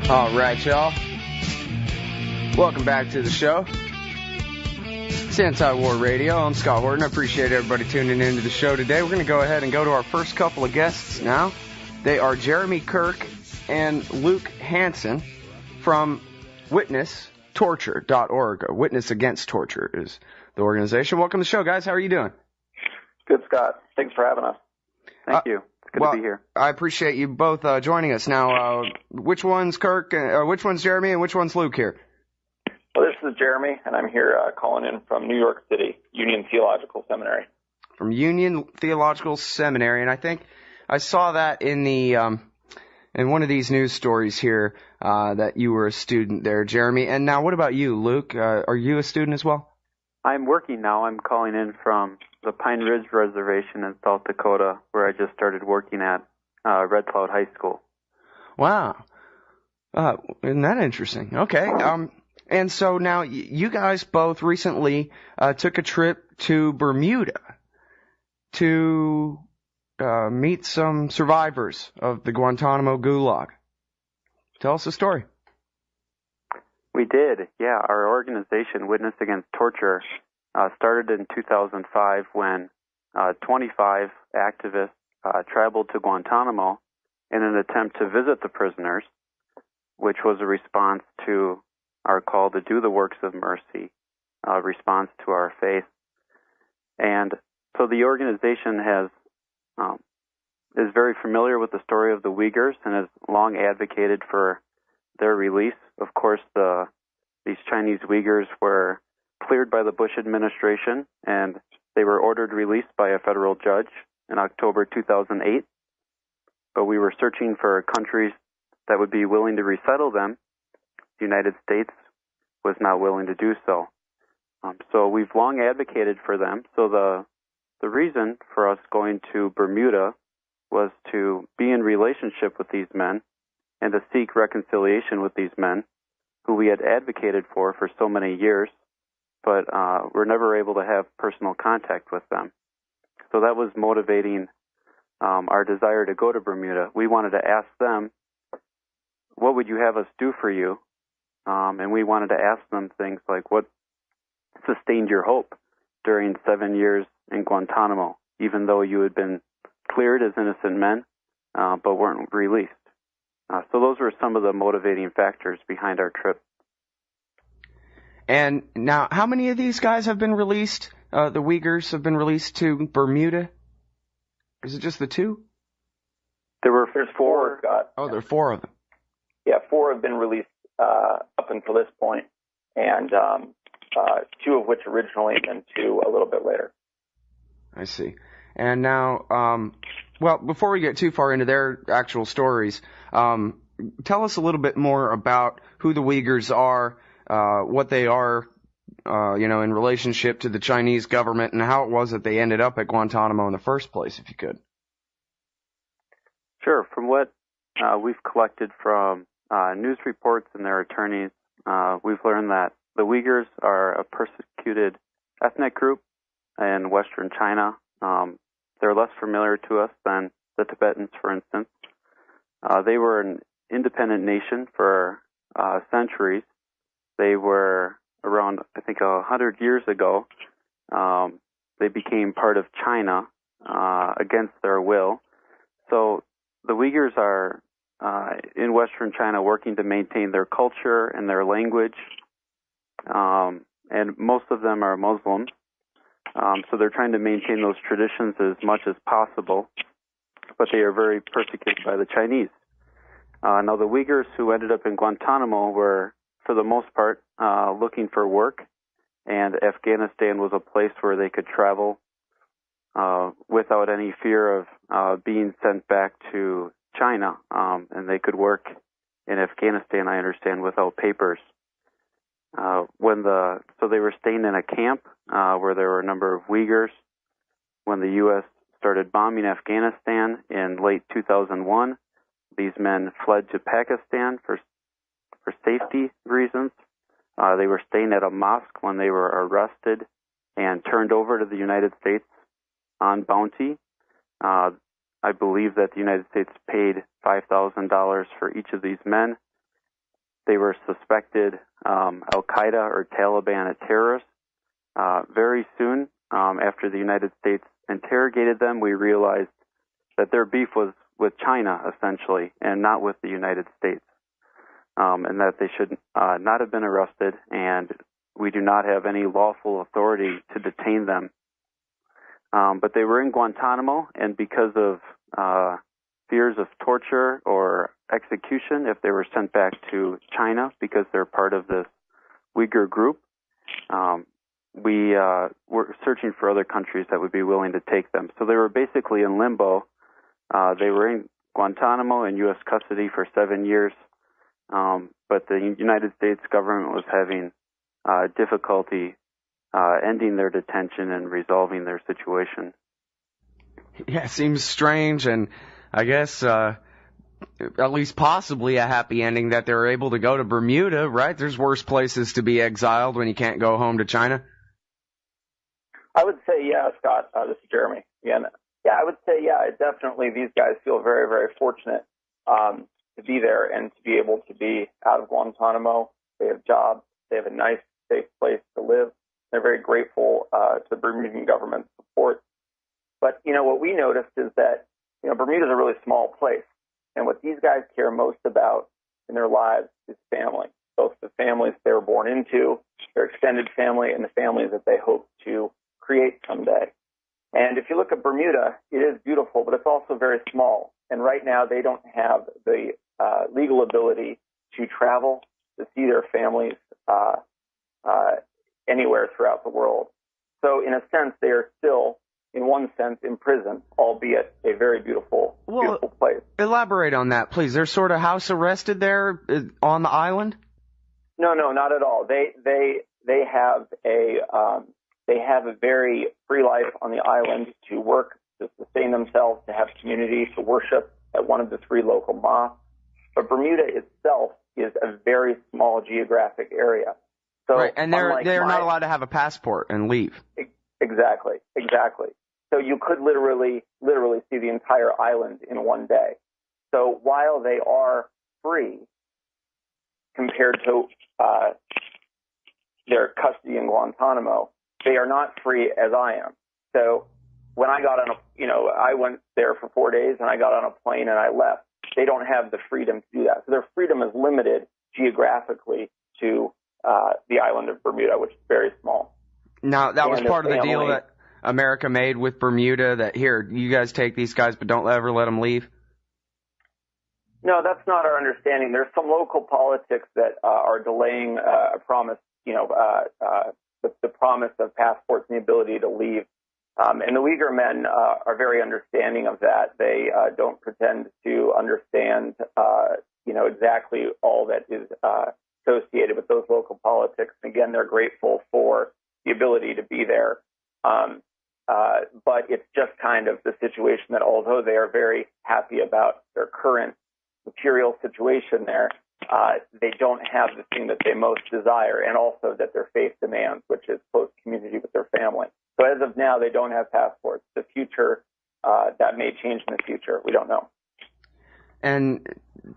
All right, y'all. Welcome back to the show. It's Anti-War Radio. I'm Scott Horton. I appreciate everybody tuning into the show today. We're going to go ahead and go to our first couple of guests now. They are Jeremy Kirk and Luke Hansen from WitnessTorture.org. Witness Against Torture is the organization. Welcome to the show, guys. How are you doing? Good, Scott. Thanks for having us. Thank you. It's good to be here. I appreciate you both joining us. Now, which one's Kirk, which one's Jeremy, and which one's Luke here? Well, this is Jeremy, and I'm here calling in from New York City, Union Theological Seminary. From Union Theological Seminary, and I think I saw that in the in one of these news stories here that you were a student there, Jeremy. And now, what about you, Luke? Are you a student as well? I'm working now. I'm calling in from the Pine Ridge Reservation in South Dakota, where I just started working at Red Cloud High School. Wow. Isn't that interesting? Okay. And so now you guys both recently took a trip to Bermuda to meet some survivors of the Guantanamo Gulag. Tell us the story. We did, yeah. Our organization, Witness Against Torture, started in 2005 when 25 activists traveled to Guantanamo in an attempt to visit the prisoners, which was a response to our call to do the works of mercy, a response to our faith. And so the organization is very familiar with the story of the Uighurs and has long advocated for their release. Of course, these Chinese Uighurs were cleared by the Bush administration, and they were ordered released by a federal judge in October 2008. But we were searching for countries that would be willing to resettle them. The United States was not willing to do so. So we've long advocated for them. So the reason for us going to Bermuda was to be in relationship with these men and to seek reconciliation with these men who we had advocated for so many years, but were never able to have personal contact with them. So that was motivating our desire to go to Bermuda. We wanted to ask them, what would you have us do for you? And we wanted to ask them things like, what sustained your hope during 7 years in Guantanamo, even though you had been cleared as innocent men, but weren't released? So those were some of the motivating factors behind our trip. And now, how many of these guys have been released? The Uighurs have been released to Bermuda? Is it just the two? There's four, Scott. Oh, there are four of them. Yeah, four have been released up until this point, and two of which originally, and two a little bit later. I see. And now, well, before we get too far into their actual stories, tell us a little bit more about who the Uighurs are, what they are, in relationship to the Chinese government, and how it was that they ended up at Guantanamo in the first place, if you could. Sure. From what we've collected from news reports and their attorneys, we've learned that the Uighurs are a persecuted ethnic group in Western China. They're less familiar to us than the Tibetans, for instance. They were an independent nation for centuries. They were around, I think, 100 years ago. They became part of China against their will. So the Uighurs are in Western China working to maintain their culture and their language, and most of them are Muslims. So they're trying to maintain those traditions as much as possible, but they are very persecuted by the Chinese. Now, the Uighurs who ended up in Guantanamo were, for the most part, looking for work, and Afghanistan was a place where they could travel without any fear of being sent back to China, and they could work in Afghanistan, I understand, without papers. So they were staying in a camp where there were a number of Uighurs. When the U.S. started bombing Afghanistan in late 2001, these men fled to Pakistan for safety reasons. They were staying at a mosque when they were arrested and turned over to the United States on bounty. I believe that the United States paid $5,000 for each of these men, they were suspected Al-Qaeda or Taliban terrorists. Very soon after the United States interrogated them, we realized that their beef was with China, essentially, and not with the United States, and that they should not have been arrested, and we do not have any lawful authority to detain them. But they were in Guantanamo, and because of fears of torture or execution if they were sent back to China because they're part of this Uyghur group, we were searching for other countries that would be willing to take them. So they were basically in limbo. They were in Guantanamo in U.S. custody for 7 years, but the United States government was having difficulty ending their detention and resolving their situation. Yeah, it seems strange, and I guess at least possibly a happy ending that they were able to go to Bermuda, right? There's worse places to be exiled when you can't go home to China. I would say, yeah, Scott. This is Jeremy again. Yeah, I would say, yeah, definitely these guys feel very, very fortunate to be there and to be able to be out of Guantanamo. They have jobs. They have a nice, safe place to live. They're very grateful to the Bermudan government's support. But, you know, what we noticed is that, you know, Bermuda is a really small place. And what these guys care most about in their lives is family, both the families they were born into, their extended family, and the families that they hope to create someday. And if you look at Bermuda, it is beautiful, but it's also very small. And right now they don't have the legal ability to travel, to see their families anywhere throughout the world. So in a sense, they are still, in one sense, in prison, albeit a very beautiful place. Elaborate on that, please. They're sort of house arrested there on the island? No, not at all. They have a very free life on the island to work, to sustain themselves, to have community, to worship at one of the 3 local mosques. But Bermuda itself is a very small geographic area. So right, and they're not allowed to have a passport and leave. Exactly. So you could literally see the entire island in one day. So while they are free compared to their custody in Guantanamo, they are not free as I am. So when I got on I went there for 4 days and I got on a plane and I left. They don't have the freedom to do that. So their freedom is limited geographically to the island of Bermuda, which is very small. Now, that was part of the deal that America made with Bermuda, that here, you guys take these guys, but don't ever let them leave? No, that's not our understanding. There's some local politics that are delaying a promise, the promise of passports and the ability to leave. And the Uyghur men are very understanding of that. They don't pretend to understand, exactly all that is associated with those local politics. And again, they're grateful for the ability to be there. But it's just kind of the situation that although they are very happy about their current material situation there, they don't have the thing that they most desire, and also that their faith demands, which is close community with their family. So as of now, they don't have passports. The future, that may change in the future. We don't know. And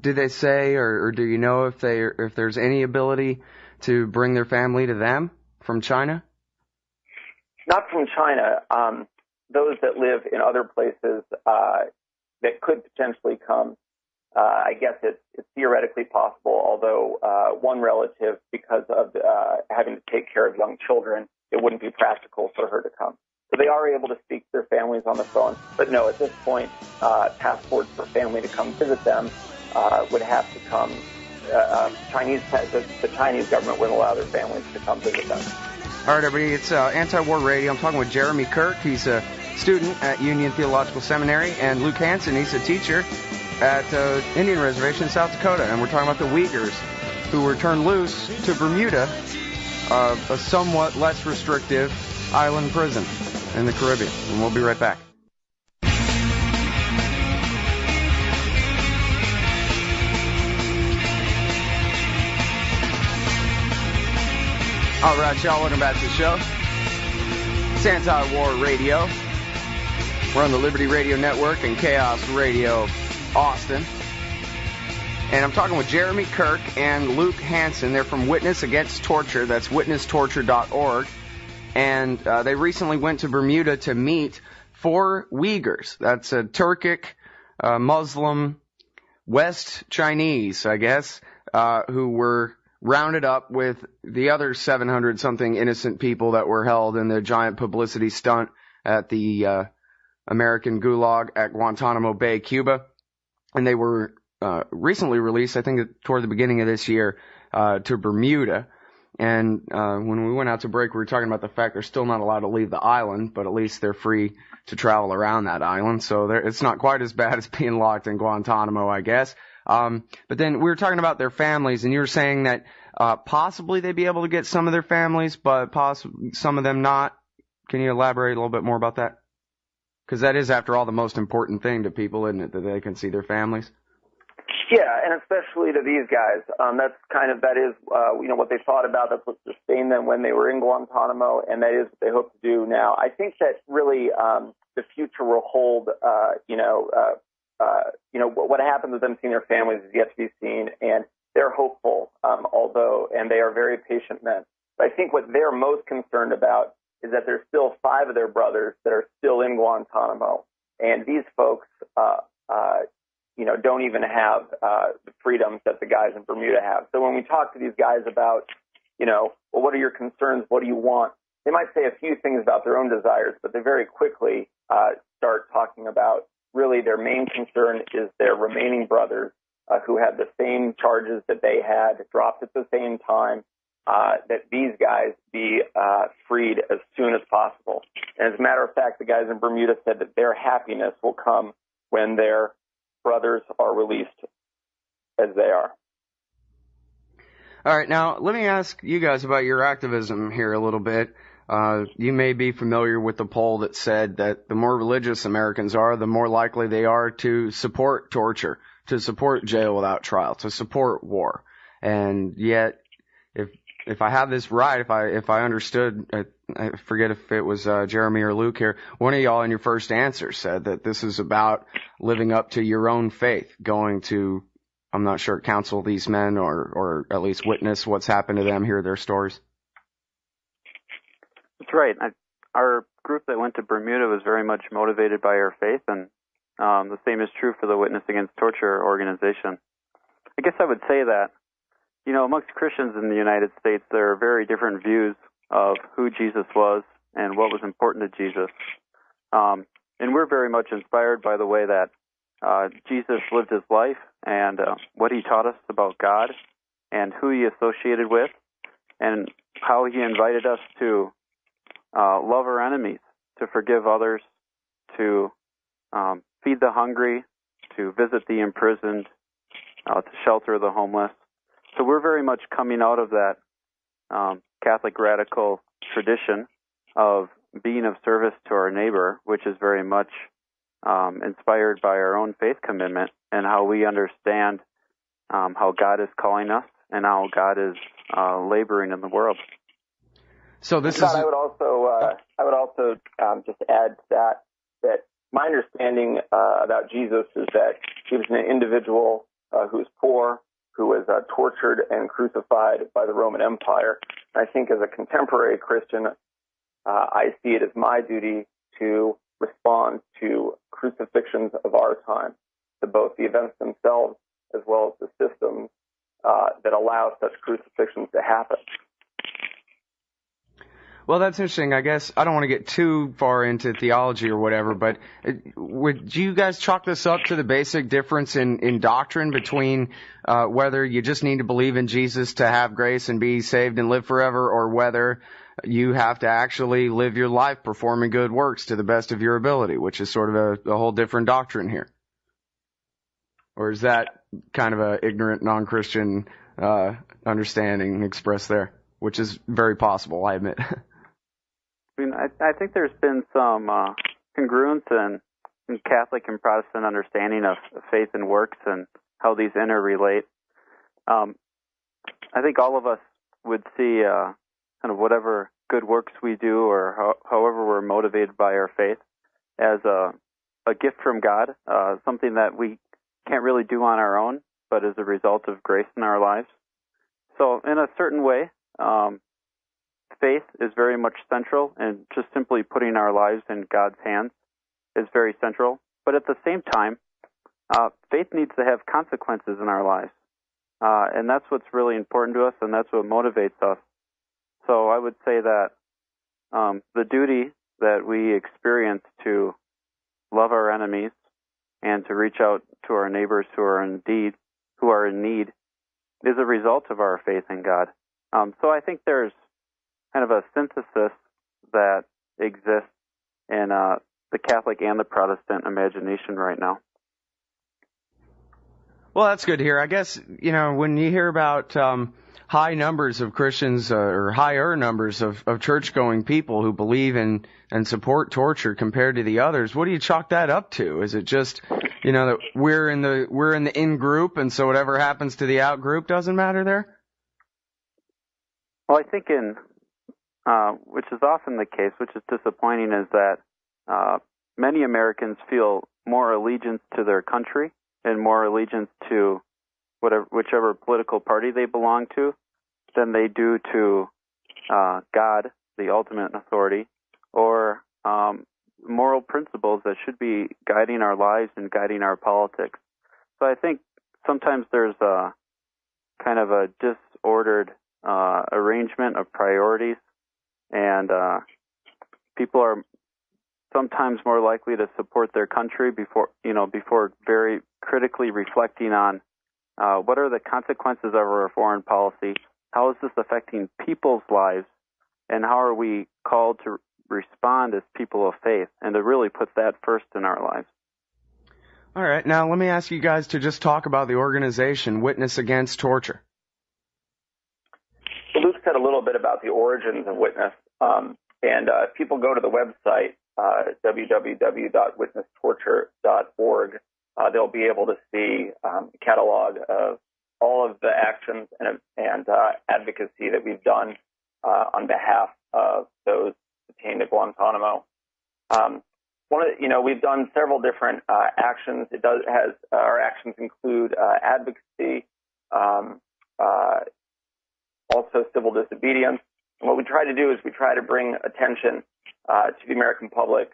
do they say, or do you know if there's any ability to bring their family to them from China? Not from China. Those that live in other places that could potentially come, I guess it's theoretically possible, although one relative, because of having to take care of young children, it wouldn't be practical for her to come. So they are able to speak to their families on the phone. But no, at this point, passports for family to come visit them would have to come. The Chinese government wouldn't allow their families to come visit them. All right, everybody, it's Anti-War Radio. I'm talking with Jeremy Kirk. He's a student at Union Theological Seminary, and Luke Hansen, he's a teacher at Indian Reservation in South Dakota. And we're talking about the Uighurs who were turned loose to Bermuda, a somewhat less restrictive island prison in the Caribbean. And we'll be right back. All right, y'all, welcome back to the show. It's Anti-War Radio. We're on the Liberty Radio Network and Chaos Radio Austin. And I'm talking with Jeremy, Kirk, and Luke Hansen. They're from Witness Against Torture. That's witnesstorture.org. And they recently went to Bermuda to meet 4 Uighurs. That's a Turkic, Muslim, West Chinese, I guess, who were rounded up with the other 700-something innocent people that were held in the giant publicity stunt at the American Gulag at Guantanamo Bay, Cuba. And they were recently released, I think toward the beginning of this year, to Bermuda. And when we went out to break, we were talking about the fact they're still not allowed to leave the island, but at least they're free to travel around that island. So it's not quite as bad as being locked in Guantanamo, I guess. But then we were talking about their families, and you were saying that possibly they'd be able to get some of their families, but possibly some of them not. Can you elaborate a little bit more about that? Because that is, after all, the most important thing to people, isn't it, that they can see their families? Yeah, and especially to these guys. That is what they thought about. That's what sustained them when they were in Guantanamo, and that is what they hope to do now. I think that really the future will hold. What happens with them seeing their families is yet to be seen, and they're hopeful, and they are very patient men. But I think what they're most concerned about is that there's still 5 of their brothers that are still in Guantanamo, and these folks don't even have the freedoms that the guys in Bermuda have. So when we talk to these guys about, what are your concerns? What do you want? They might say a few things about their own desires, but they very quickly start talking about really their main concern is their remaining brothers who had the same charges that they had, dropped at the same time, that these guys be freed as soon as possible. And as a matter of fact, the guys in Bermuda said that their happiness will come when their brothers are released as they are. All right, now let me ask you guys about your activism here a little bit. You may be familiar with the poll that said that the more religious Americans are, the more likely they are to support torture, to support jail without trial, to support war. And yet, if I have this right, if I understood, I forget if it was Jeremy or Luke here, one of y'all in your first answer said that this is about living up to your own faith, going to, I'm not sure, counsel these men or at least witness what's happened to them, hear their stories. That's right. Our group that went to Bermuda was very much motivated by our faith, and the same is true for the Witness Against Torture organization. I guess I would say that, amongst Christians in the United States, there are very different views of who Jesus was and what was important to Jesus. And we're very much inspired by the way that Jesus lived his life and what he taught us about God and who he associated with and how he invited us to love our enemies, to forgive others, to feed the hungry, to visit the imprisoned, to shelter the homeless. So we're very much coming out of that Catholic radical tradition of being of service to our neighbor, which is very much inspired by our own faith commitment and how we understand how God is calling us and how God is laboring in the world. So this I would also just add to that my understanding about Jesus is that he was an individual who was poor, who was tortured and crucified by the Roman Empire. I think as a contemporary Christian, I see it as my duty to respond to crucifixions of our time, to both the events themselves as well as the systems that allow such crucifixions to happen. Well, that's interesting. I guess I don't want to get too far into theology or whatever, but would you guys chalk this up to the basic difference in doctrine between whether you just need to believe in Jesus to have grace and be saved and live forever, or whether you have to actually live your life performing good works to the best of your ability, which is sort of a whole different doctrine here? Or is that kind of a ignorant, non-Christian understanding expressed there, which is very possible, I admit? I think there's been some congruence in Catholic and Protestant understanding of faith and works and how these interrelate. I think all of us would see kind of whatever good works we do or however we're motivated by our faith as a gift from God, something that we can't really do on our own, but is a result of grace in our lives. So in a certain way, faith is very much central, and just simply putting our lives in God's hands is very central. But at the same time, faith needs to have consequences in our lives. And that's what's really important to us, and that's what motivates us. So I would say that the duty that we experience to love our enemies and to reach out to our neighbors who are in need is a result of our faith in God. So I think there's kind of a synthesis that exists in the Catholic and the Protestant imagination right now. Well, that's good to hear. I guess, when you hear about high numbers of Christians or higher numbers of church-going people who believe in and support torture compared to the others, what do you chalk that up to? Is it just, that we're in the in-group, and so whatever happens to the out-group doesn't matter there? Well, I think which is often the case, which is disappointing, is that many Americans feel more allegiance to their country and more allegiance to whichever political party they belong to than they do to God, the ultimate authority, or moral principles that should be guiding our lives and guiding our politics. So I think sometimes there's a kind of a disordered arrangement of priorities, and people are sometimes more likely to support their country before very critically reflecting on what are the consequences of our foreign policy, how is this affecting people's lives, and how are we called to respond as people of faith, and to really put that first in our lives. All right, now let me ask you guys to just talk about the organization Witness Against Torture. So Luke said a little bit about the origins of Witness, and if people go to the website, www.witnesstorture.org, they'll be able to see a catalog of all of the actions and advocacy that we've done on behalf of those detained at Guantanamo. We've done several different actions. Our actions include advocacy, also civil disobedience. And what we try to do is we try to bring attention to the American public,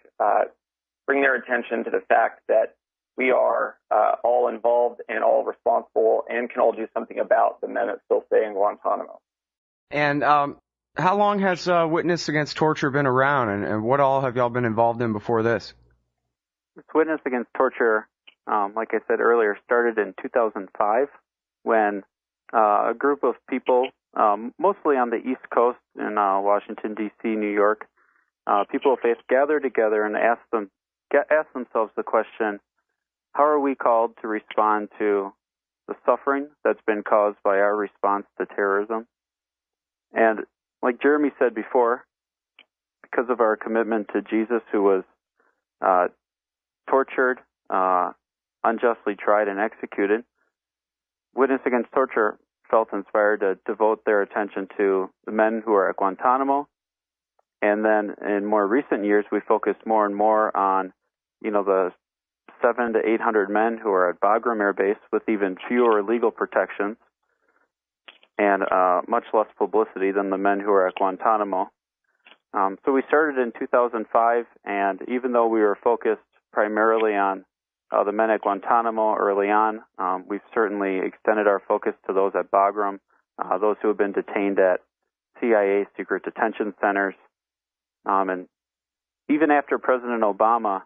bring their attention to the fact that we are all involved and all responsible and can all do something about the men that still stay in Guantanamo. And how long has Witness Against Torture been around, and what all have y'all been involved in before this? Witness Against Torture, like I said earlier, started in 2005 when a group of people, mostly on the East Coast in Washington, D.C., New York, people of faith gathered together and asked themselves the question, how are we called to respond to the suffering that's been caused by our response to terrorism? And like Jeremy said before, because of our commitment to Jesus, who was tortured, unjustly tried, and executed, Witness Against Torture felt inspired to devote their attention to the men who are at Guantanamo. And then in more recent years, we focused more and more on, the 700 to 800 men who are at Bagram Air Base with even fewer legal protections and much less publicity than the men who are at Guantanamo. So we started in 2005, and even though we were focused primarily on the men at Guantanamo early on, we've certainly extended our focus to those at Bagram, those who have been detained at CIA secret detention centers. And even after President Obama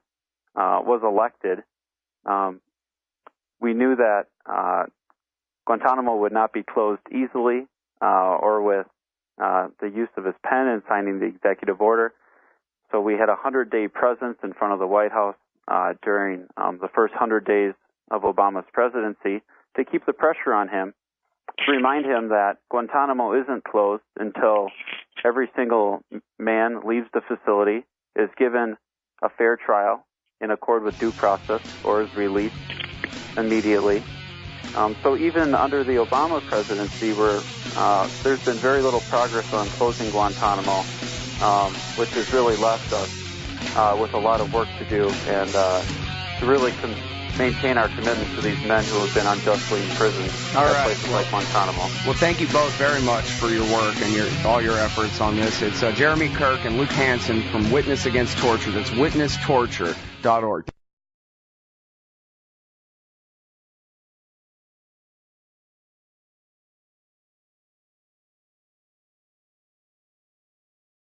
was elected, we knew that Guantanamo would not be closed easily or with the use of his pen in signing the executive order. So we had a 100-day presence in front of the White House during the first 100 days of Obama's presidency to keep the pressure on him, to remind him that Guantanamo isn't closed until every single man leaves the facility, is given a fair trial in accord with due process, or is released immediately. So even under the Obama presidency, there's been very little progress on closing Guantanamo, which has really left us with a lot of work to do and to really maintain our commitment to these men who have been unjustly imprisoned at places like Guantanamo. Well, thank you both very much for your work and all your efforts on this. It's Jeremy Kirk and Luke Hansen from Witness Against Torture. That's witnesstorture.org.